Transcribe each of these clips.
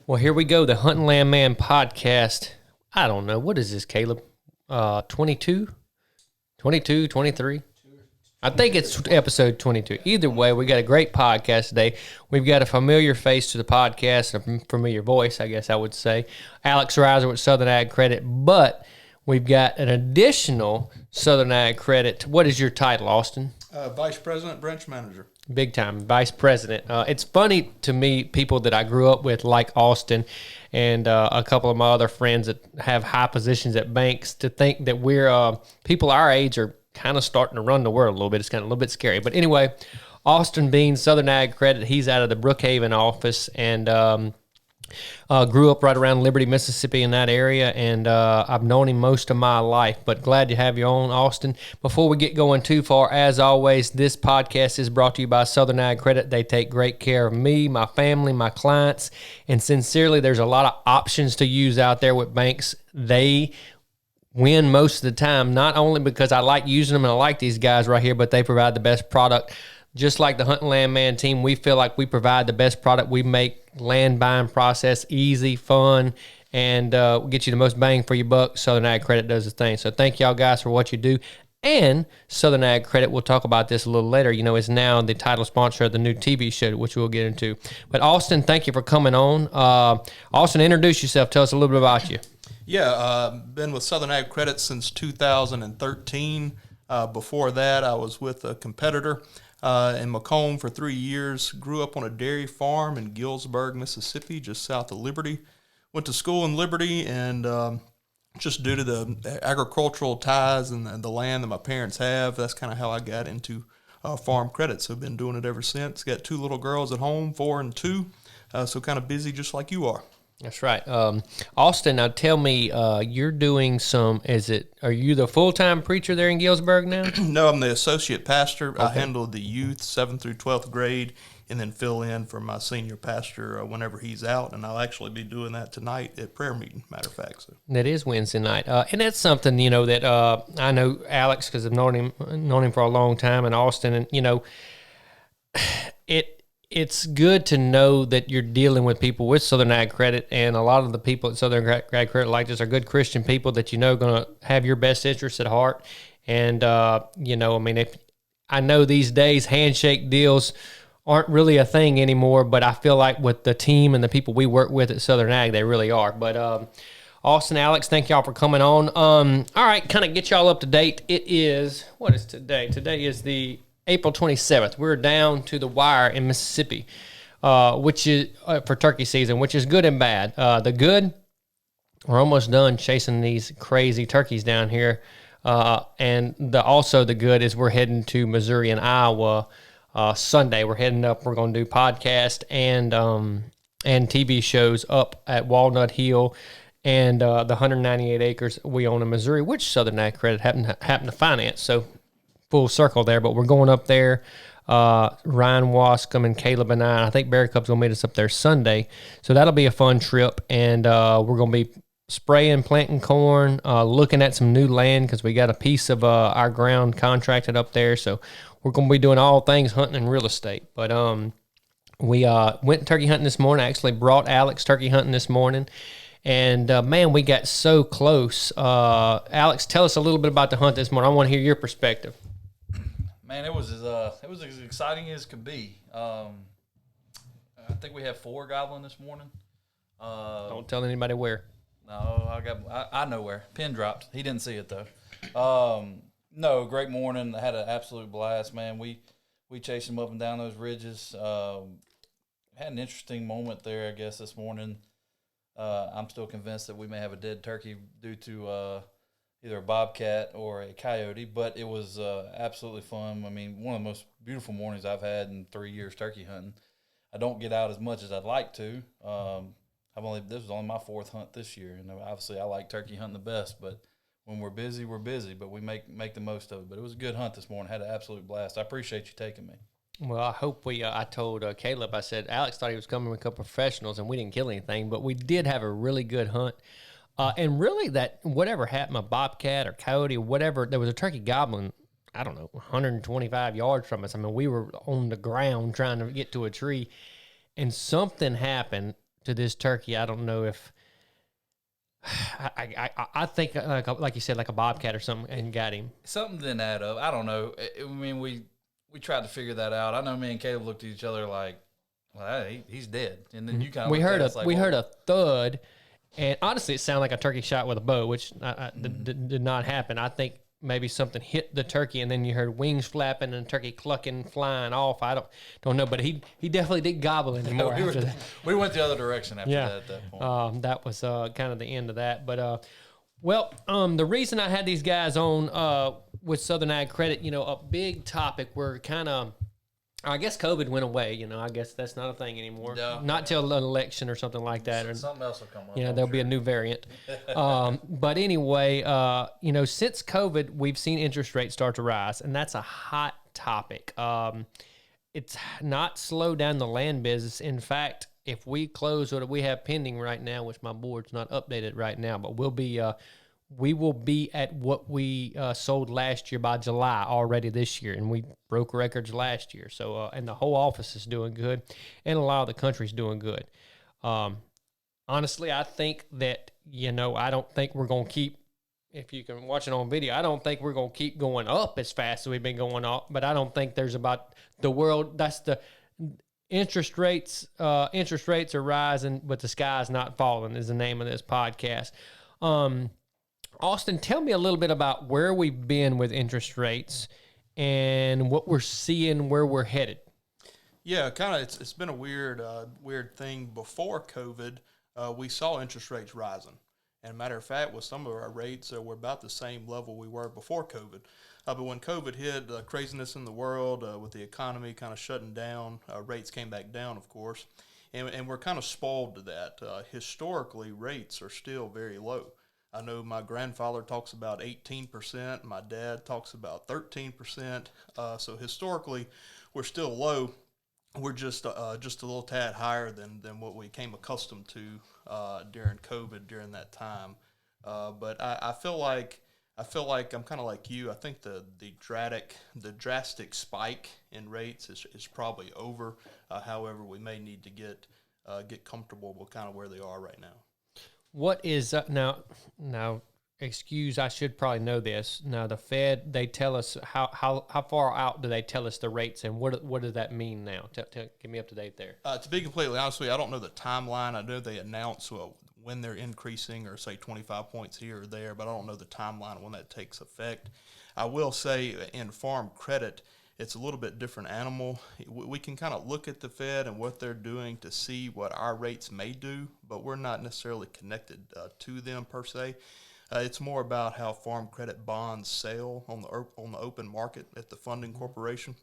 Well, here we go. The Hunting Land Man podcast. I don't know. What is this, Caleb? 22? 22, 23? I think it's episode 22. Either way, we got a great podcast today. We've got a familiar face to the podcast, a familiar voice, I guess I would say. Alex Reiser with Southern AgCredit, but we've got an additional Southern AgCredit. What is your title, Austin? Vice President, Branch Manager. Big time, Vice President. It's funny to me, people that I grew up with, like Austin, and a couple of my other friends that have high positions at banks, to think that we're people our age are kind of starting to run the world a little bit. It's kind of a little bit scary. But anyway, Austin Bean, Southern AgCredit, he's out of the Brookhaven office, and grew up right around Liberty, Mississippi in that area, and I've known him most of my life, but glad to have you on, Austin. Before we get going too far, as always, this podcast is brought to you by Southern AgCredit. They take great care of me, my family, my clients, and sincerely, there's a lot of options to use out there with banks. They win most of the time, not only because I like using them and I like these guys right here, but they provide the best product. Just like the Hunting Land Man team, we feel like we provide the best product. We make land buying process easy, fun, and get you the most bang for your buck. Southern AgCredit does the thing. So thank y'all guys for what you do. And Southern AgCredit, we'll talk about this a little later, is now the title sponsor of the new TV show, which we'll get into. But Austin, thank you for coming on. Austin, introduce yourself. Tell us a little bit about you. Yeah, been with Southern AgCredit since 2013. Before that, I was with a competitor in Macomb for 3 years. Grew up on a dairy farm in Gillsburg, Mississippi, just south of Liberty. Went to school in Liberty, and just due to the agricultural ties and the land that my parents have, that's kind of how I got into farm credit. So I've been doing it ever since. Got 2 little girls at home, 4 and 2, so kind of busy just like you are. That's right. Austin, now tell me, you're doing are you the full-time preacher there in Gillsburg now? No, I'm the associate pastor. Okay. I handle the youth, 7th through 12th grade, and then fill in for my senior pastor whenever he's out, and I'll actually be doing that tonight at prayer meeting, matter of fact. So. That is Wednesday night. And that's something, that I know Alex, because I've known him for a long time, and Austin, and, it's good to know that you're dealing with people with Southern AgCredit, and a lot of the people at Southern AgCredit like this are good Christian people that going to have your best interests at heart. And, if I know these days handshake deals aren't really a thing anymore, but I feel like with the team and the people we work with at Southern Ag, they really are. But Austin, Alex, thank y'all for coming on. All right, kind of get y'all up to date. What is today? Today is the April 27th. We're down to the wire in Mississippi, which is for turkey season, which is good and bad. The good, we're almost done chasing these crazy turkeys down here. And also the good is we're heading to Missouri and Iowa Sunday. We're heading up. We're going to do podcast and TV shows up at Walnut Hill and the 198 acres we own in Missouri, which Southern AgCredit happened to finance. So full circle there, but we're going up there. Ryan Wascom and Caleb and I think Bear Cup's going to meet us up there Sunday. So that'll be a fun trip, and we're going to be spraying, planting corn, looking at some new land because we got a piece of our ground contracted up there. So we're going to be doing all things hunting and real estate. But we went turkey hunting this morning. I actually brought Alex turkey hunting this morning. And, man, we got so close. Alex, tell us a little bit about the hunt this morning. I want to hear your perspective. Man, it was as exciting as could be. I think we had 4 gobbling this morning. Don't tell anybody where. No, I know where. Pin dropped. He didn't see it though. No, great morning. I had an absolute blast, man. We chased him up and down those ridges. Had an interesting moment there, I guess, this morning. I'm still convinced that we may have a dead turkey due to either a bobcat or a coyote, but it was absolutely fun. I mean, one of the most beautiful mornings I've had in 3 years turkey hunting. I don't get out as much as I'd like to. This was only my 4th hunt this year, and obviously I like turkey hunting the best, but when we're busy, but we make the most of it. But it was a good hunt this morning. Had an absolute blast. I appreciate you taking me. Well, I hope I told Caleb, I said, Alex thought he was coming with a couple of professionals, and we didn't kill anything, but we did have a really good hunt. And really that whatever happened, a bobcat or coyote or whatever, there was a turkey gobbling, I don't know, 125 yards from us. I mean, we were on the ground trying to get to a tree, and something happened to this turkey. I don't know if I think like you said, like a bobcat or something, and got him. Something didn't add up. I don't know. I mean, we tried to figure that out. I know me and Caleb looked at each other like, well, he's dead. And then you kind of We heard heard a thud, and honestly, it sounded like a turkey shot with a bow, which did not happen. I think maybe something hit the turkey, and then you heard wings flapping and turkey clucking, flying off. I don't know, but he definitely didn't gobble anymore after that. We went the other direction after that at that point. That was kind of the end of that. But the reason I had these guys on with Southern Ag Credit, a big topic. We're kind of, I guess COVID went away. I guess that's not a thing anymore. No. Not till an election or something like that. Or Something else will come up. there'll be a new variant. But anyway, since COVID, we've seen interest rates start to rise, and that's a hot topic. It's not slowed down the land business. In fact, if we close what we have pending right now, which my board's not updated right now, but we will be at what we sold last year by July already this year, and we broke records last year. So, and the whole office is doing good, and a lot of the country's doing good. Honestly, I think that, I don't think we're going to keep, if you can watch it on video, I don't think we're going to keep going up as fast as we've been going up, but I don't think there's about the world, that's the interest rates are rising, but the sky's not falling is the name of this podcast. Austin, tell me a little bit about where we've been with interest rates and what we're seeing, where we're headed. Yeah, kind of. It's been a weird thing. Before COVID, we saw interest rates rising. And matter of fact, with some of our rates, we're about the same level we were before COVID. But when COVID hit, craziness in the world with the economy kind of shutting down, rates came back down, of course. And we're kind of spoiled to that. Historically, rates are still very low. I know my grandfather talks about 18%. My dad talks about 13%. So historically, we're still low. We're just a little tad higher than what we came accustomed to during COVID during that time. But I feel like I'm kind of like you. I think the drastic spike in rates is probably over. However, we may need to get comfortable with kind of where they are right now. What is now? Excuse, I should probably know this. Now, the Fed, they tell us how far out do they tell us the rates, and what does that mean now? Get me up to date there. To be completely honest with you, I don't know the timeline. I know they announce when they're increasing, or say 25 points here or there, but I don't know the timeline of when that takes effect. I will say in farm credit, it's a little bit different animal. We can kind of look at the Fed and what they're doing to see what our rates may do, but we're not necessarily connected to them per se. It's more about how farm credit bonds sell on the open market at the funding corporation,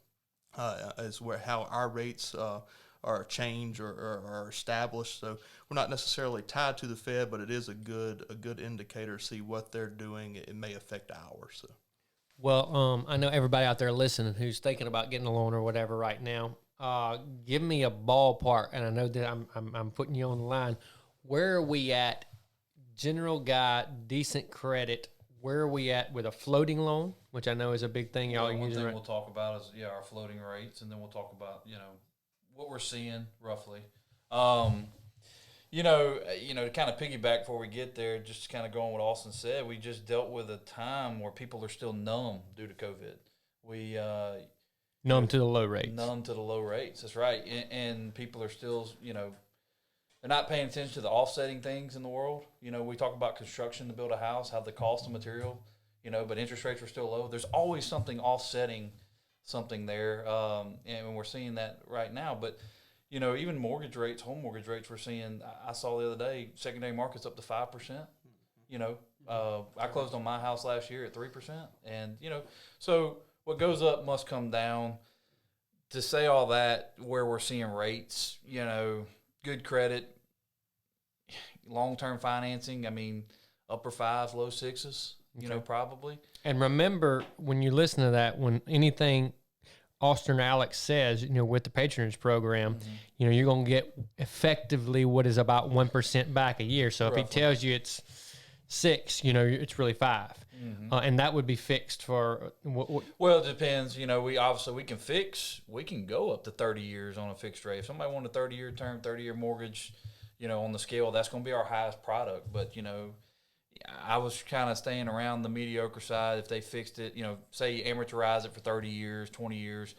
is where how our rates are changed or are established. So we're not necessarily tied to the Fed, but it is a good indicator to see what they're doing. It may affect ours. So. Well, I know everybody out there listening who's thinking about getting a loan or whatever right now. Give me a ballpark, and I know that I'm putting you on the line. Where are we at? General guy, decent credit. Where are we at with a floating loan, which I know is a big thing y'all are using? One thing we'll talk about is our floating rates, and then we'll talk about what we're seeing roughly. To kind of piggyback before we get there, just kind of going what Austin said, we just dealt with a time where people are still numb due to COVID. We numb to the low rates. Numb to the low rates. That's right, and people are still they're not paying attention to the offsetting things in the world. We talk about construction to build a house, how the cost of material, but interest rates are still low. There's always something offsetting something there, and we're seeing that right now. But, even mortgage rates, home mortgage rates, we're seeing, I saw the other day, secondary market's up to 5%. I closed on my house last year at 3%. And, so what goes up must come down. To say all that, where we're seeing rates, good credit, long-term financing, upper fives, low sixes, probably. And remember, when you listen to that, when anything Austin or Alex says, with the patronage program, you're going to get effectively what is about 1% back a year. So if he tells you it's 6, it's really 5. And that would be fixed for well, it depends. We can go up to 30 years on a fixed rate. If somebody wanted a 30-year term, 30-year mortgage, on the scale, that's going to be our highest product. But, I was kind of staying around the mediocre side. If they fixed it, say amortize it for 30 years, 20 years,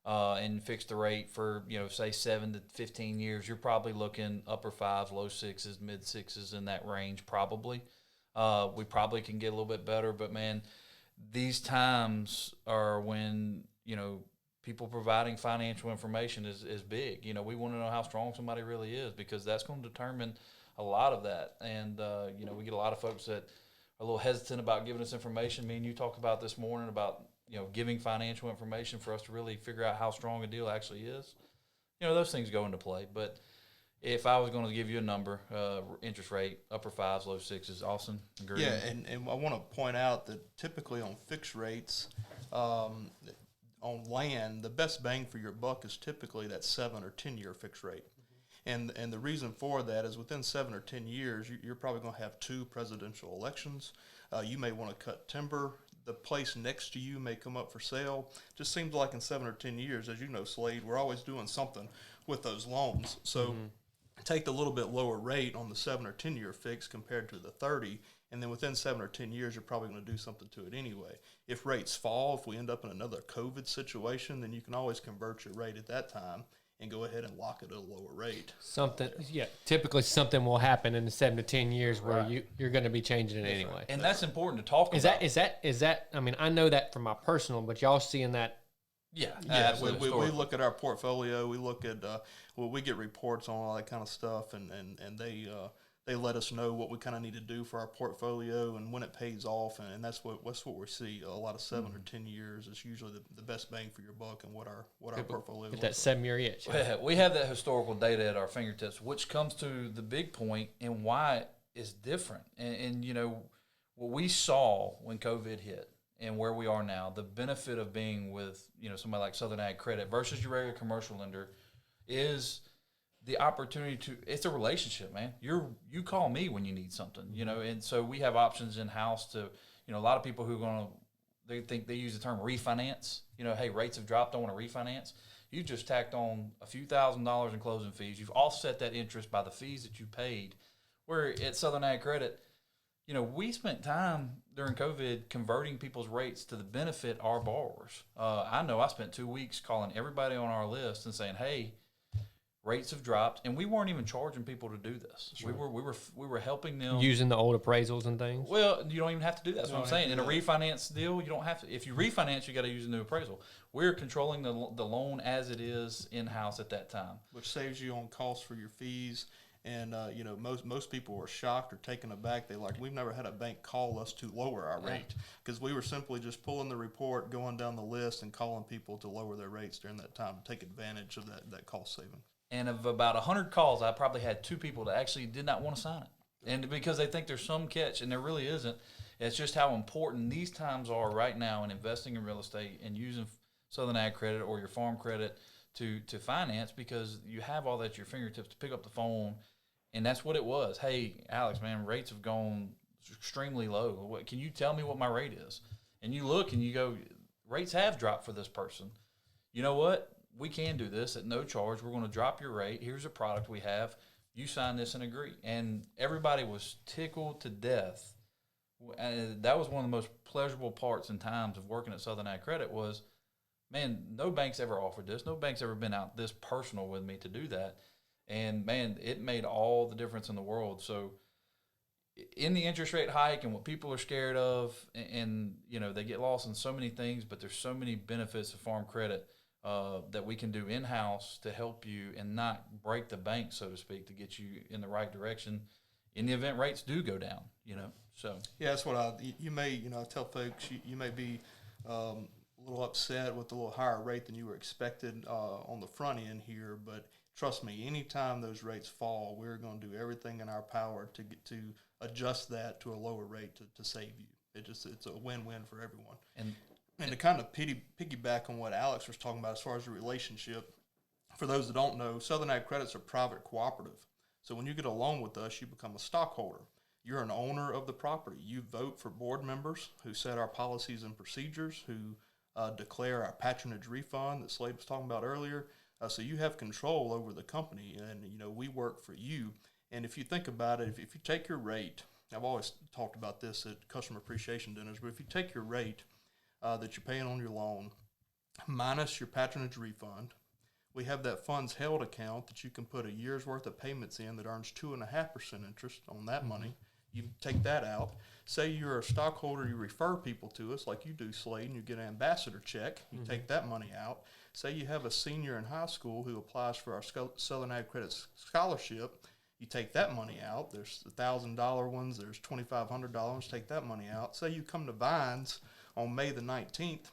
and fix the rate for, say 7 to 15 years, you're probably looking upper fives, low sixes, mid sixes in that range probably. We probably can get a little bit better, but man, these times are when, people providing financial information is big. We want to know how strong somebody really is, because that's going to determine a lot of that. And, we get a lot of folks that are a little hesitant about giving us information. Me and you talked about this morning about, giving financial information for us to really figure out how strong a deal actually is. Those things go into play. But if I was going to give you a number, interest rate, upper fives, low sixes, Austin, agree? Yeah, and I want to point out that typically on fixed rates, on land, the best bang for your buck is typically that 7 or 10 year fixed rate. And the reason for that is within 7 or 10 years, you're probably going to have 2 presidential elections. You may want to cut timber. The place next to you may come up for sale. Just seems like in 7 or 10 years, as you know, Slade, we're always doing something with those loans. So take the little bit lower rate on the 7 or 10 year fix compared to the 30, and then within 7 or 10 years, you're probably going to do something to it anyway. If rates fall, if we end up in another COVID situation, then you can always convert your rate at that time and go ahead and lock it at a lower rate. Typically something will happen in the 7 to 10 years where you're going to be changing it anyway. And that's important to talk about. Is that? I mean, I know that from my personal, but y'all seeing that? Yeah. We look at our portfolio. We look at we get reports on all that kind of stuff, and they let us know what we kind of need to do for our portfolio and when it pays off, and that's what we see. A lot of 7 or 10 years is usually the best bang for your buck, and what our portfolio. Get that 7-year itch. We have that historical data at our fingertips, which comes to the big point and why it is different. And what we saw when COVID hit and where we are now, the benefit of being with somebody like Southern AgCredit versus your regular commercial lender is the opportunity it's a relationship, man. You call me when you need something, and so we have options in house to, a lot of people who are going to, they think they use the term refinance, hey, rates have dropped, I want to refinance. You just tacked on a few $1,000s in closing fees. You've offset that interest by the fees that you paid. Where at Southern AgCredit, we spent time during COVID converting people's rates to the benefit our borrowers. I know I spent 2 weeks calling everybody on our list and saying, hey, rates have dropped, and we weren't even charging people to do this. Sure. We were helping them using the old appraisals and things. Well, you don't even have to do that. That's what I'm saying. In a refinance deal, you don't have to. If you refinance, you got to use a new appraisal. We're controlling the loan as it is in house at that time, which saves you on costs for your fees. And most people were shocked or taken aback. We've never had a bank call us to lower our rate, because we were simply just pulling the report, going down the list, and calling people to lower their rates during that time to take advantage of that cost savings. And of about 100 calls, I probably had 2 people that actually did not want to sign it. And because they think there's some catch, and there really isn't. It's just how important these times are right now in investing in real estate and using Southern AgCredit or your farm credit to finance, because you have all that at your fingertips to pick up the phone. And that's what it was. Hey, Alex, man, rates have gone extremely low. Can you tell me what my rate is? And you look and you go, rates have dropped for this person. You know what? We can do this at no charge. We're going to drop your rate. Here's a product we have. You sign this and agree. And everybody was tickled to death. And that was one of the most pleasurable parts and times of working at Southern AgCredit was, man, no bank's ever offered this. No bank's ever been out this personal with me to do that. And, man, it made all the difference in the world. So in the interest rate hike and what people are scared of, and they get lost in so many things, but there's so many benefits of farm credit that we can do in-house to help you and not break the bank, so to speak, to get you in the right direction in the event rates do go down, So yeah, that's what you may, I tell folks, you may be a little upset with a little higher rate than you were expected on the front end here, but trust me, anytime those rates fall, we're going to do everything in our power to adjust that to a lower rate to save you. It's a win-win for everyone. And to kind of piggyback on what Alex was talking about as far as the relationship, for those that don't know, Southern AgCredit's a private cooperative. So when you get a loan with us, you become a stockholder. You're an owner of the property. You vote for board members who set our policies and procedures, who declare our patronage refund that Slade was talking about earlier. So you have control over the company, and we work for you. And if you think about it, if you take your rate, I've always talked about this at customer appreciation dinners, but if you take your rate that you're paying on your loan minus your patronage refund, we have that funds held account that you can put a year's worth of payments in that earns 2.5% interest on that money. You take that out. Say you're a stockholder, you refer people to us like you do, Slade, and you get an ambassador check. You take that money out. Say you have a senior in high school who applies for our Southern AgCredit scholarship. You take that money out. There's $1,000 ones. There's $2,500. Take that money out. Say you come to Vines on May the 19th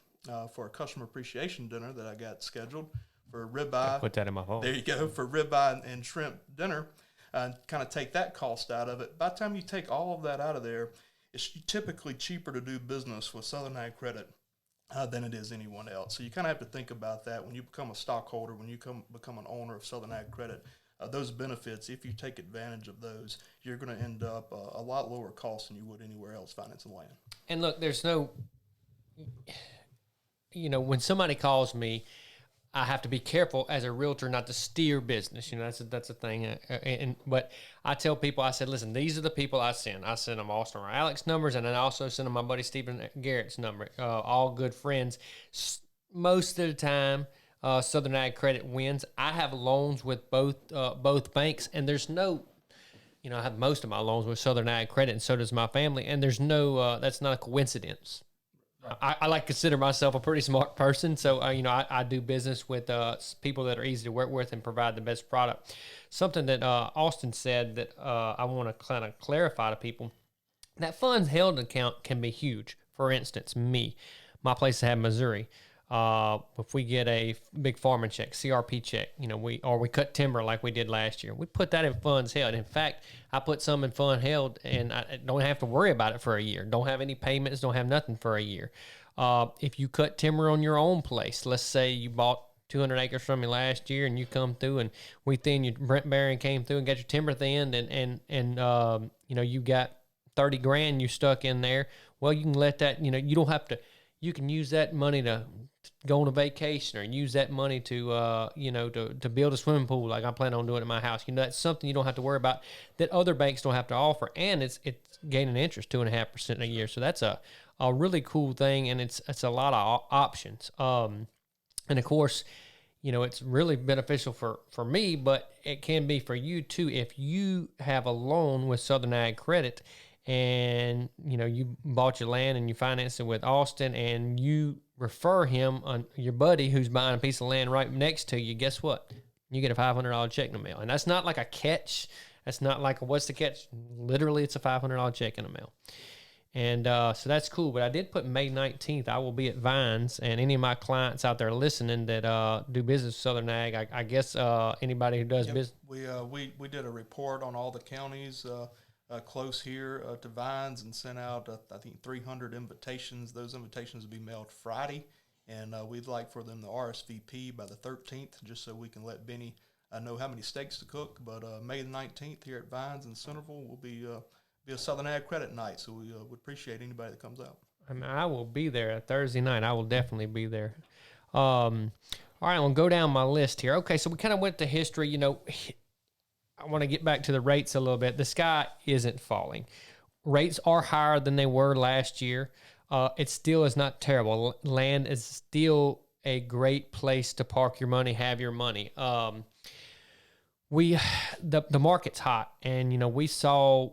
for a customer appreciation dinner that I got scheduled for ribeye. Put that in my phone. There you go, for ribeye and shrimp dinner. Kind of take that cost out of it. By the time you take all of that out of there, it's typically cheaper to do business with Southern AgCredit than it is anyone else. So you kind of have to think about that when you become a stockholder, when you become an owner of Southern AgCredit. Those benefits, if you take advantage of those, you're going to end up a lot lower cost than you would anywhere else financing land. And look, there's no, when somebody calls me, I have to be careful as a realtor not to steer business. That's a thing. But I tell people, I said, listen, these are the people I send. I send them Austin or Alex numbers, and then I also send them my buddy Stephen Garrett's number. All good friends. Most of the time, Southern AgCredit wins. I have loans with both banks, and there's no, I have most of my loans with Southern AgCredit, and so does my family. And there's no, that's not a coincidence. I like to consider myself a pretty smart person, so I do business with people that are easy to work with and provide the best product. Something that Austin said that I want to kind of clarify to people: that funds held account can be huge. For instance, my place I have Missouri. If we get a big farming check, CRP check, we cut timber like we did last year, we put that in funds held. In fact, I put some in fund held, and I don't have to worry about it for a year. Don't have any payments, don't have nothing for a year. If you cut timber on your own place, let's say you bought 200 acres from me last year, and you come through, and we thinned your Brent Barron came through and got your timber thinned, and you got 30 grand you stuck in there. Well, you can let that, you don't have to. You can use that money to go on a vacation, or use that money to build a swimming pool like I plan on doing at my house. That's something you don't have to worry about that other banks don't have to offer, and it's gaining interest 2.5% a year. So that's a really cool thing, and it's a lot of options. And of course, it's really beneficial for me, but it can be for you too if you have a loan with Southern AgCredit. And, you bought your land and you financed it with Austin, and you refer him on your buddy who's buying a piece of land right next to you. Guess what? You get a $500 check in the mail. And that's not like a catch. That's not like what's the catch? Literally, it's a $500 check in the mail. And so that's cool. But I did put May 19th. I will be at Vines, and any of my clients out there listening that do business with Southern Ag, I guess anybody who does business. We did a report on all the counties close here to Vines, and sent out, I think, 300 invitations. Those invitations will be mailed Friday, and we'd like for them to RSVP by the 13th, just so we can let Benny know how many steaks to cook. But May the 19th here at Vines in Centerville will be a Southern AgCredit night, so we would appreciate anybody that comes out. I will be there Thursday night. I will definitely be there. All right, I'll go down my list here. Okay, so we kind of went to history. I want to get back to the rates a little bit. The sky isn't falling. Rates are higher than they were last year. It still is not terrible. Land is still a great place to park your money, have your money. The market's hot, and we saw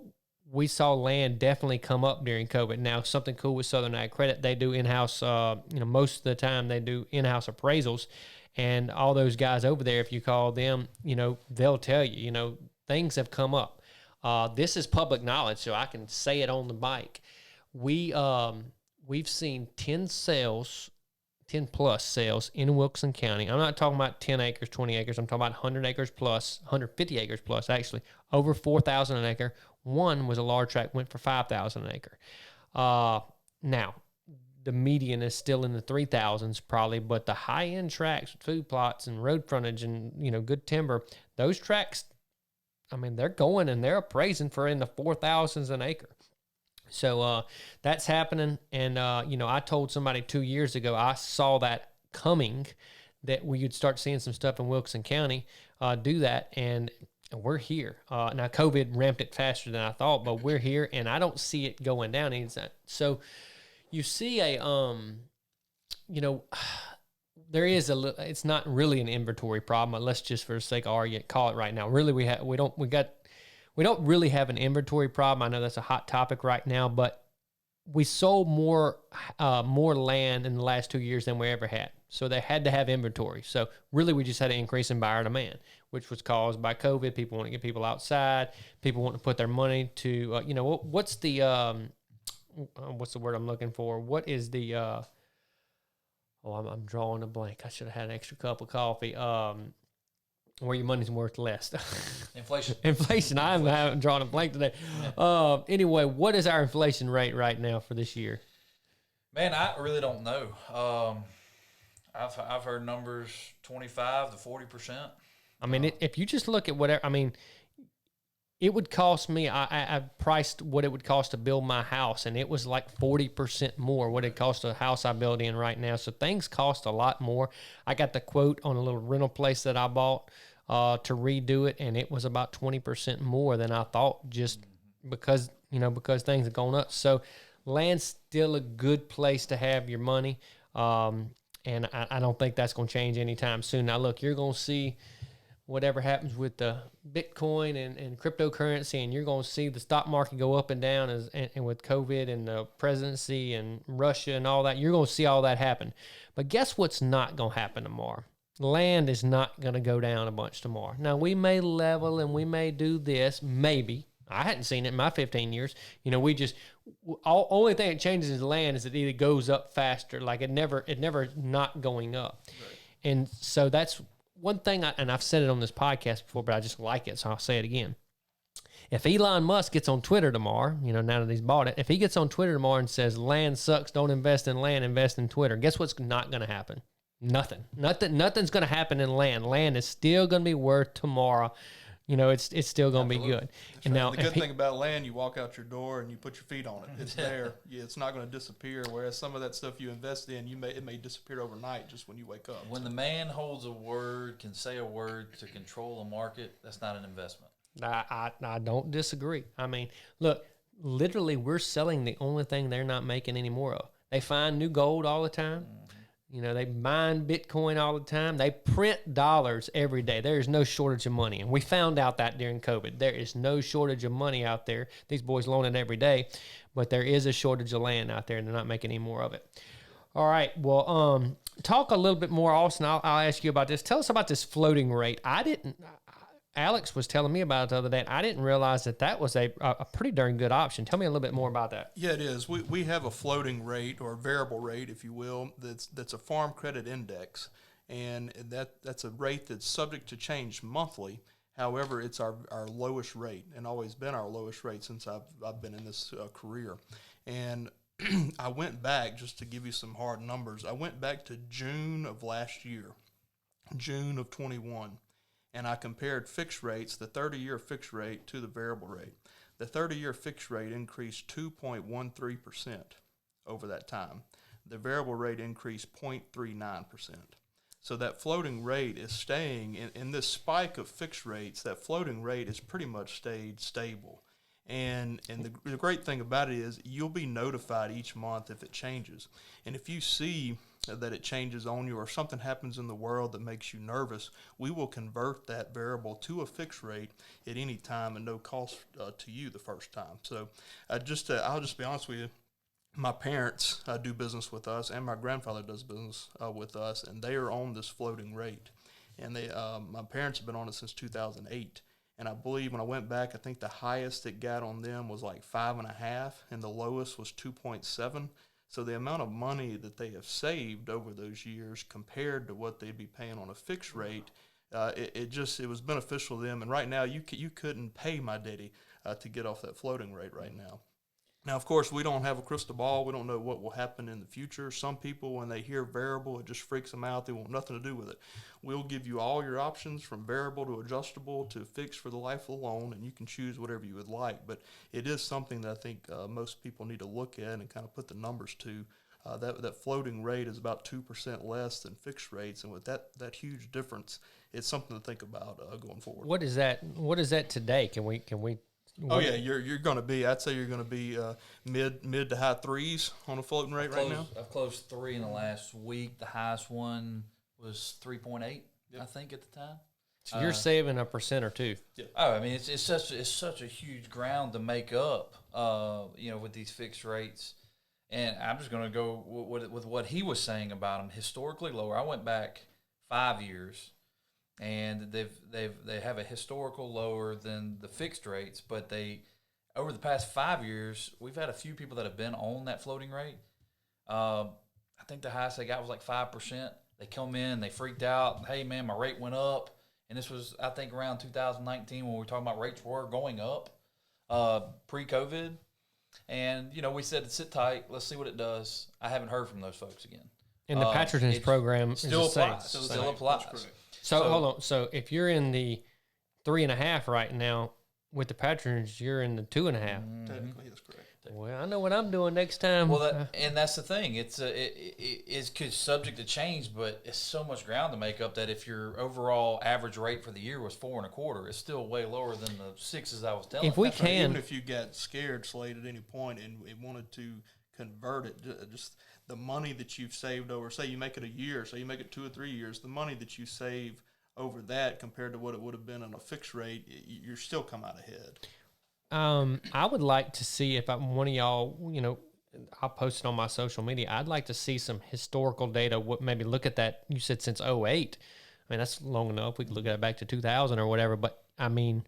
land definitely come up during COVID. Now, something cool with Southern AgCredit, they do in-house. Most of the time they do in-house appraisals. And all those guys over there, if you call them, they'll tell you, things have come up. This is public knowledge, so I can say it on the mic. We've seen 10 plus sales in Wilson County. I'm not talking about 10 acres, 20 acres. I'm talking about 100 acres plus, 150 acres plus, actually. Over 4,000 an acre. One was a large tract, went for 5,000 an acre. Now, the median is still in the 3,000s probably, but the high-end tracts with food plots and road frontage and, good timber, those tracts, they're going and they're appraising for in the 4,000s an acre. So that's happening. And, I told somebody 2 years ago, I saw that coming, that we would start seeing some stuff in Wilson County do that. And and we're here. Now, COVID ramped it faster than I thought, but we're here, and I don't see it going down anytime. So you see there is it's not really an inventory problem. Let's just for the sake of argument call it right now. Really, we don't really have an inventory problem. I know that's a hot topic right now, but we sold more land in the last 2 years than we ever had. So they had to have inventory. So really, we just had an increase in buyer demand, which was caused by COVID. People want to get people outside. People want to put their money to, what's the word I'm looking for? What is the, I'm drawing a blank. I should have had an extra cup of coffee. Where your money's worth less. Inflation. I'm drawing a blank today. Anyway, what is our inflation rate right now for this year? Man, I really don't know. I've heard numbers 25 to 40%. I mean, if you just look at whatever, I mean, it would cost me. I priced what it would cost to build my house, and it was like 40% more what it costs a house I build in right now. So things cost a lot more. I got the quote on a little rental place that I bought to redo it, and it was about 20% more than I thought, just because things have gone up. So land's still a good place to have your money, and I don't think that's going to change anytime soon. Now, look, you're going to see whatever happens with the Bitcoin and cryptocurrency, and you're going to see the stock market go up and down and with COVID and the presidency and Russia and all that, you're going to see all that happen. But guess what's not going to happen tomorrow? Land is not going to go down a bunch tomorrow. Now, we may level and we may do this, maybe. I hadn't seen it in my 15 years. Only thing that changes in land is it either goes up faster, like it never not going up. Right. And so that's one thing, and I've said it on this podcast before, but I just like it, so I'll say it again. If Elon Musk gets on Twitter tomorrow, now that he's bought it, if he gets on Twitter tomorrow and says, land sucks, don't invest in land, invest in Twitter, guess what's not going to happen? Nothing. Nothing's going to happen in land. Land is still going to be worth tomorrow. It's still going to be good. That's and right. Now, the good thing about land, you walk out your door and you put your feet on it. It's there. Yeah, it's not going to disappear. Whereas some of that stuff you invest in, it may disappear overnight just when you wake up. When the man holds a word, can say a word to control a market, that's not an investment. I don't disagree. I mean, look, literally, we're selling the only thing they're not making any more of. They find new gold all the time. Mm-hmm. They mine Bitcoin all the time. They print dollars every day. There is no shortage of money. And we found out that during COVID. There is no shortage of money out there. These boys loan it every day. But there is a shortage of land out there, and they're not making any more of it. All right. Well, talk a little bit more, Austin. I'll ask you about this. Tell us about this floating rate. Alex was telling me about it the other day, and I didn't realize that was a pretty darn good option. Tell me a little bit more about that. Yeah, it is. We have a floating rate or variable rate, if you will, that's a farm credit index, and that's a rate that's subject to change monthly. However, it's our lowest rate and always been our lowest rate since I've been in this career. And I went back, just to give you some hard numbers, I went back to June of last year, June of 21. And I compared fixed rates, the 30-year fixed rate to the variable rate. The 30-year fixed rate increased 2.13% over that time. The variable rate increased 0.39%. So that floating rate is staying, in this spike of fixed rates, that floating rate has pretty much stayed stable. And the great thing about it is you'll be notified each month if it changes. And if you see that it changes on you or something happens in the world that makes you nervous, we will convert that variable to a fixed rate at any time and no cost to you the first time. So I'll just be honest with you. My parents do business with us, and my grandfather does business with us, and they are on this floating rate. And my parents have been on it since 2008. And I believe when I went back, I think the highest it got on them was like 5.5, and the lowest was 2.7. So the amount of money that they have saved over those years compared to what they'd be paying on a fixed rate, it was beneficial to them. And right now, you couldn't pay my daddy to get off that floating rate right now. Now, of course, we don't have a crystal ball. We don't know what will happen in the future. Some people, when they hear variable, it just freaks them out. They want nothing to do with it. We'll give you all your options from variable to adjustable to fixed for the life of the loan, and you can choose whatever you would like. But it is something that I think most people need to look at and kind of put the numbers to. That floating rate is about 2% less than fixed rates, and with that huge difference, it's something to think about going forward. What is that? What is that today? Can we? Oh yeah, you're going to be. I'd say you're going to be mid to high threes on a floating rate right now. I've closed 3 in the last week. The highest one was 3.8, I think, at the time. So you're saving 1% or 2%. Yeah. Oh, I mean, it's such a huge ground to make up, with these fixed rates. And I'm just going to go with what he was saying about them. Historically lower. I went back 5 years, and they have a historical lower than the fixed rates. But they, over the past 5 years, we've had a few people that have been on that floating rate. I think the highest they got was like 5%. They come in, they freaked out. Hey man, my rate went up. And this was, I think, around 2019 when we were talking about rates were going up pre-COVID. And, we said, sit tight. Let's see what it does. I haven't heard from those folks again. And the patronage program still is the same. applies. Still applies. So hold on. So if you're in the 3.5 right now with the patronage, you're in the 2.5. Technically, that's correct. Well, I know what I'm doing next time. Well, and that's the thing. It's subject to change, but it's so much ground to make up that if your overall average rate for the year was 4.25, it's still way lower than the 6s I was telling. If we you. can, even if you got scared, Slade, at any point and wanted to convert it, just the money that you've saved over, say you make it a year, say you make it 2 or 3 years, the money that you save over that compared to what it would have been on a fixed rate, you're still come out ahead. I would like to see if one of y'all, I'll post it on my social media. I'd like to see some historical data. What maybe look at that. You said since 2008. I mean, that's long enough. We could look at it back to 2000 or whatever. But I mean,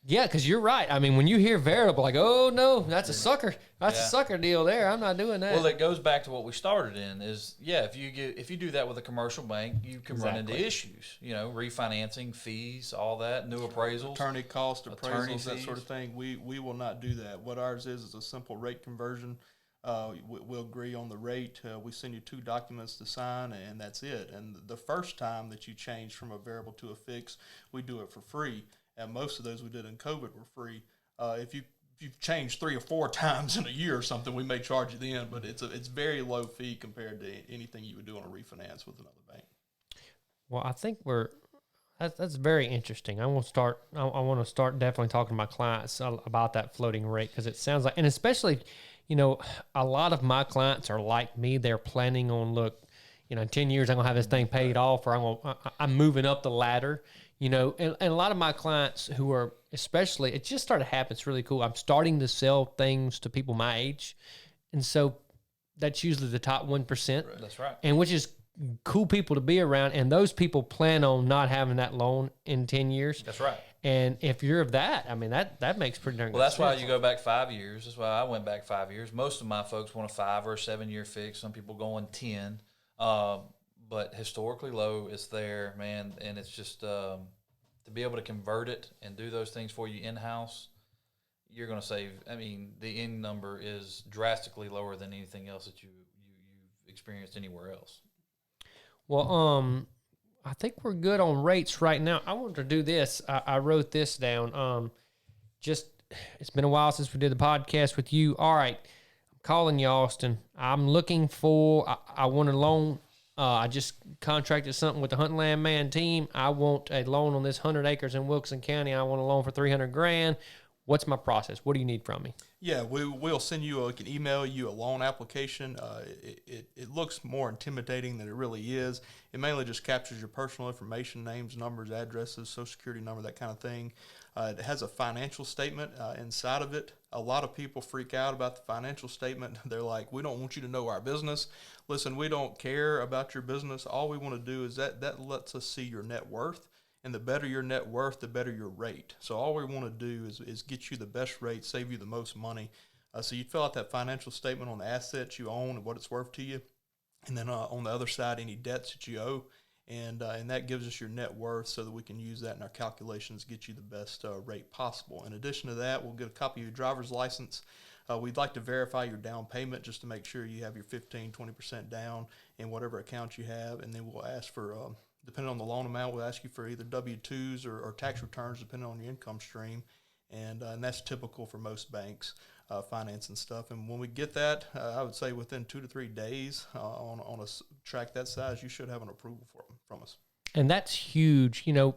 yeah, because you're right. I mean, when you hear variable, like, oh no, that's a sucker. That's a sucker deal there. I'm not doing that. Well, it goes back to what we started in. Is if you do that with a commercial bank, you can run into issues. Refinancing fees, all that, new appraisals, attorney cost, appraisals, that sort of thing. We will not do that. What ours is a simple rate conversion. We'll agree on the rate. We send you 2 documents to sign, and that's it. And the first time that you change from a variable to a fixed, we do it for free. And most of those we did in COVID were free. If you've changed 3 or 4 times in a year or something, we may charge you then, but it's very low fee compared to anything you would do on a refinance with another bank. Well, I think that's very interesting. I want to start definitely talking to my clients about that floating rate, because it sounds like, and especially, a lot of my clients are like me. They're planning on, look, in 10 years, I'm going to have this thing paid off, or I'm moving up the ladder, and a lot of my clients who are, especially, it just started happening. It's really cool. I'm starting to sell things to people my age. And so that's usually the top 1%. Right. That's right. And which is cool people to be around. And those people plan on not having that loan in 10 years. That's right. And if you're of that, I mean, that makes pretty darn good sense. Well, that's why you go back 5 years. That's why I went back 5 years. Most of my folks want a 5 or a 7 year fix. Some people go on 10. But historically low is there, man, and it's just to be able to convert it and do those things for you in-house, you're going to save. I mean, the end number is drastically lower than anything else that you've experienced anywhere else. Well, I think we're good on rates right now. I wanted to do this. I wrote this down. It's been a while since we did the podcast with you. All right. Calling you, Austin. I'm looking for, I want a loan. I just contracted something with the Hunting Land Man team. I want a loan on this 100 acres in Wilson County. I want a loan for $300,000. What's my process? What do you need from me? Yeah, we'll send you, we can email you a loan application. It looks more intimidating than it really is. It mainly just captures your personal information, names, numbers, addresses, social security number, that kind of thing. It has a financial statement inside of it. A lot of people freak out about the financial statement. They're like, we don't want you to know our business. Listen, we don't care about your business. All we want to do is that lets us see your net worth. And the better your net worth, the better your rate. So all we want to do is get you the best rate, save you the most money. So you fill out that financial statement on the assets you own and what it's worth to you. And then on the other side, any debts that you owe. And that gives us your net worth so that we can use that in our calculations to get you the best rate possible. In addition to that, we'll get a copy of your driver's license. We'd like to verify your down payment just to make sure you have your 15-20% down in whatever account you have. And then we'll ask for, depending on the loan amount, we'll ask you for either W-2s or tax returns depending on your income stream. And that's typical for most banks, finance and stuff. And when we get that, I would say within 2 to 3 days on a track that size, you should have an approval from us. And that's huge, you know,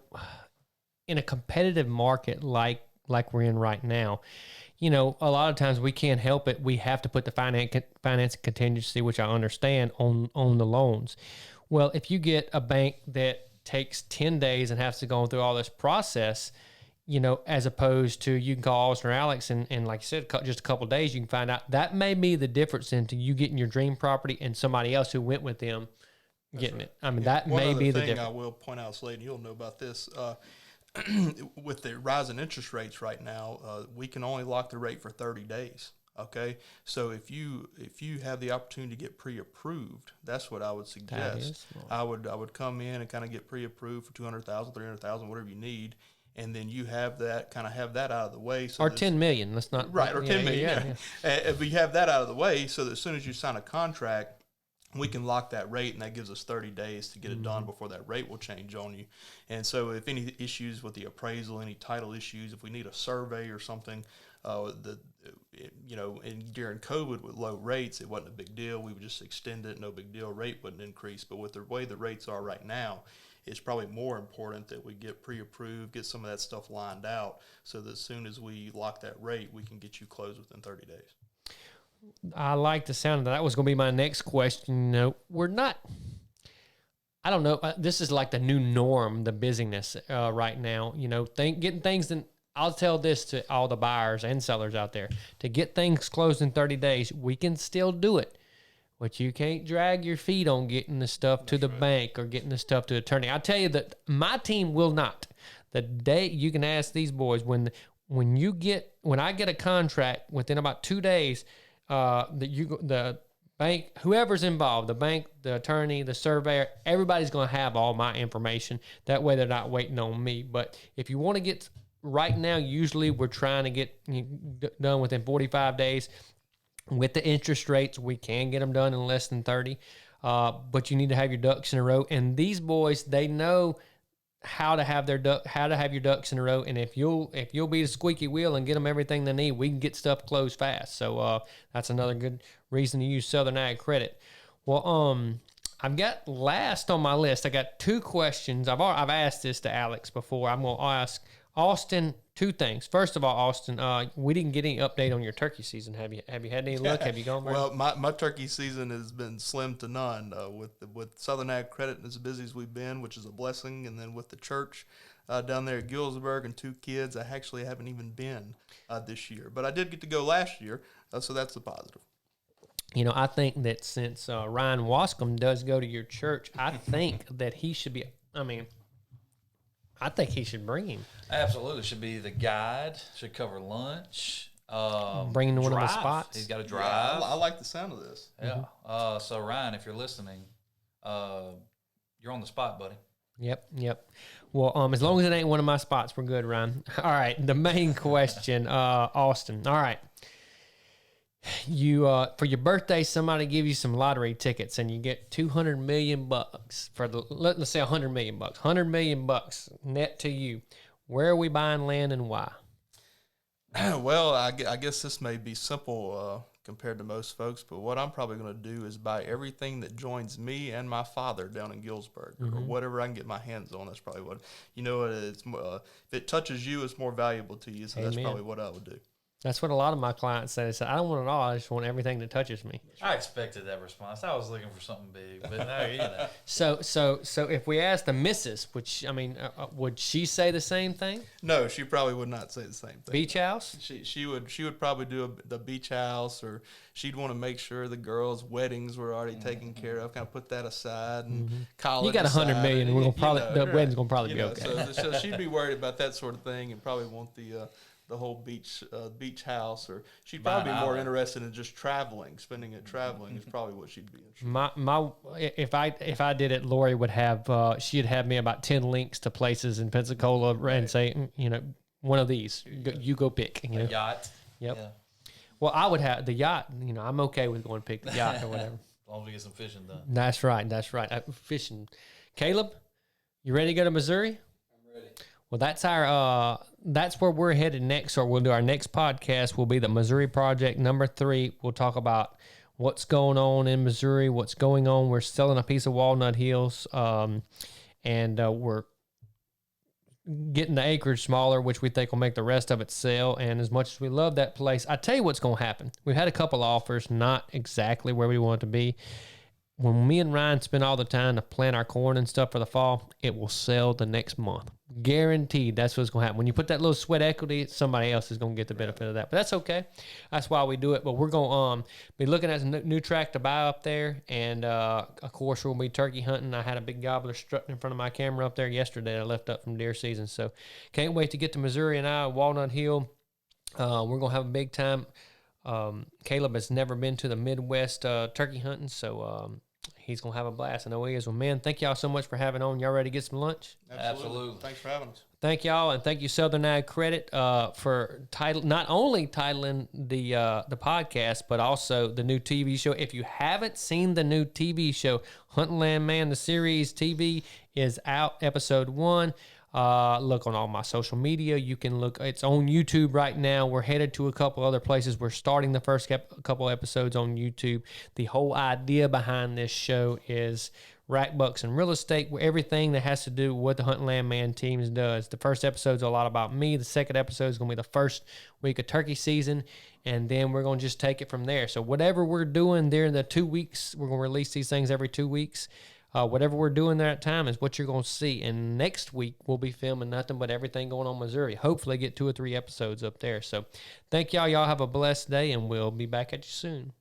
in a competitive market like we're in right now. You know, a lot of times we can't help it. We have to put the finance contingency, which I understand, on the loans. Well, if you get a bank that takes 10 days and has to go through all this process, you know, as opposed to you can call Austin or Alex and like you said, just a couple of days, you can find out. That may be the difference into you getting your dream property and somebody else who went with them getting it. I mean, that may be the difference. One other thing I will point out, Slade, and you'll know about this, with the rise in interest rates right now, we can only lock the rate for 30 days. Okay, so if you have the opportunity to get pre-approved, that's what I would suggest. I would come in and kind of get pre-approved for 200,000, 300,000, whatever you need, and then you have that out of the way. So or 10 million. Let's not right or 10 million. Yeah. If we have that out of the way, so that as soon as you sign a contract, we can lock that rate, and that gives us 30 days to get it done before that rate will change on you. And so if any issues with the appraisal, any title issues, if we need a survey or something, during COVID with low rates, it wasn't a big deal. We would just extend it, no big deal, rate wouldn't increase. But with the way the rates are right now, it's probably more important that we get pre-approved, get some of that stuff lined out, so that as soon as we lock that rate, we can get you closed within 30 days. I like the sound of that. That was going to be my next question. You know, we're not, I don't know. This is like the new norm, the busyness right now. You know, getting things in. I'll tell this to all the buyers and sellers out there. To get things closed in 30 days, we can still do it. But you can't drag your feet on getting the stuff to the bank or getting the stuff to the attorney. I tell you that my team will not. The day you can ask these boys, when I get a contract within about 2 days, the bank, whoever's involved, the bank, the attorney, the surveyor, everybody's going to have all my information. That way they're not waiting on me. But if you want to get, right now, usually we're trying to get done within 45 days. With the interest rates, we can get them done in less than 30. But you need to have your ducks in a row. And these boys, they know how to have your ducks in a row, and if you'll be the squeaky wheel and get them everything they need, we can get stuff closed fast. So that's another good reason to use Southern AgCredit. Well, I've got last on my list. I got 2 questions. I've asked this to Alex before. I'm going to ask Austin 2 things. First of all, Austin, we didn't get any update on your turkey season. Have you had any luck? Have you gone there? Well, my turkey season has been slim to none. With Southern AgCredit as busy as we've been, which is a blessing, and then with the church down there at Gilsburg and 2 kids, I actually haven't even been this year. But I did get to go last year, so that's a positive. You know, I think that since Ryan Wascom does go to your church, I think that he should be. I think he should bring him. Absolutely. Should be the guide. Should cover lunch. Bring him to one of the spots. He's got to drive. Yeah, I like the sound of this. Yeah. So, Ryan, if you're listening, you're on the spot, buddy. Yep. Well, as long as it ain't one of my spots, we're good, Ryan. All right. The main question, Austin. All right. You for your birthday, somebody give you some lottery tickets, and you get $200 million for let's say $100 million, $100 million net to you. Where are we buying land and why? Well, I guess this may be simple compared to most folks, but what I'm probably going to do is buy everything that joins me and my father down in Gilsburg, or whatever I can get my hands on. That's probably what, it's if it touches you, it's more valuable to you. So Amen. That's probably what I would do. That's what a lot of my clients say. They say, I don't want it all. I just want everything that touches me. I expected that response. I was looking for something big, but no, So if we ask the missus, would she say the same thing? No, she probably would not say the same thing. Beach house? She would probably do the beach house, or she'd want to make sure the girls' weddings were already taken care of. Kind of put that aside and college. You got $100 million. And the wedding's gonna probably be okay. So she'd be worried about that sort of thing, and probably want the whole beach house, or she'd probably be more interested in just spending it traveling is probably what she'd be interested in. If I did it, Lori would have she'd have me about 10 links to places in Pensacola and say, one of these, you go pick. A yacht. Yep. Yeah. Well, I would have the yacht. I'm okay with going to pick the yacht or whatever. As long as we get some fishing done. That's right. Fishing. Caleb, you ready to go to Missouri? I'm ready. Well, that's where we're headed next, or we'll do our next podcast will be the Missouri Project number 3. We'll talk about what's going on in Missouri, what's going on. We're selling a piece of Walnut Hills, and we're getting the acreage smaller, which we think will make the rest of it sell. And as much as we love that place, I tell you what's going to happen. We've had a couple offers, not exactly where we want it to be. When me and Ryan spend all the time to plant our corn and stuff for the fall, it will sell the next month. Guaranteed that's what's going to happen. When you put that little sweat equity, somebody else is going to get the benefit of that. But that's okay. That's why we do it. But we're going to be looking at some new track to buy up there. And, of course, we'll be turkey hunting. I had a big gobbler strutting in front of my camera up there yesterday that I left up from deer season. So can't wait to get to Missouri and Walnut Hill. We're going to have a big time. Caleb has never been to the Midwest turkey hunting, so he's going to have a blast. I know he is. Well, man, thank y'all so much for having on. Y'all ready to get some lunch? Absolutely. Thanks for having us. Thank y'all, and thank you Southern AgCredit for not only titling the podcast, but also the new TV show. If you haven't seen the new TV show, Hunting Land Man, the series TV is out, episode 1. Look on all my social media. You can look. It's on YouTube right now. We're headed to a couple other places. We're starting the first couple episodes on YouTube. The whole idea behind this show is rack bucks and real estate, everything that has to do with what the Hunting Land Man teams does. The first episode's a lot about me. The second episode is going to be the first week of turkey season, and then we're going to just take it from there. So whatever we're doing there in the 2 weeks, we're going to release these things every 2 weeks. Whatever we're doing there at time is what you're going to see. And next week, we'll be filming nothing but everything going on in Missouri. Hopefully get 2 or 3 episodes up there. So thank y'all. Y'all have a blessed day, and we'll be back at you soon.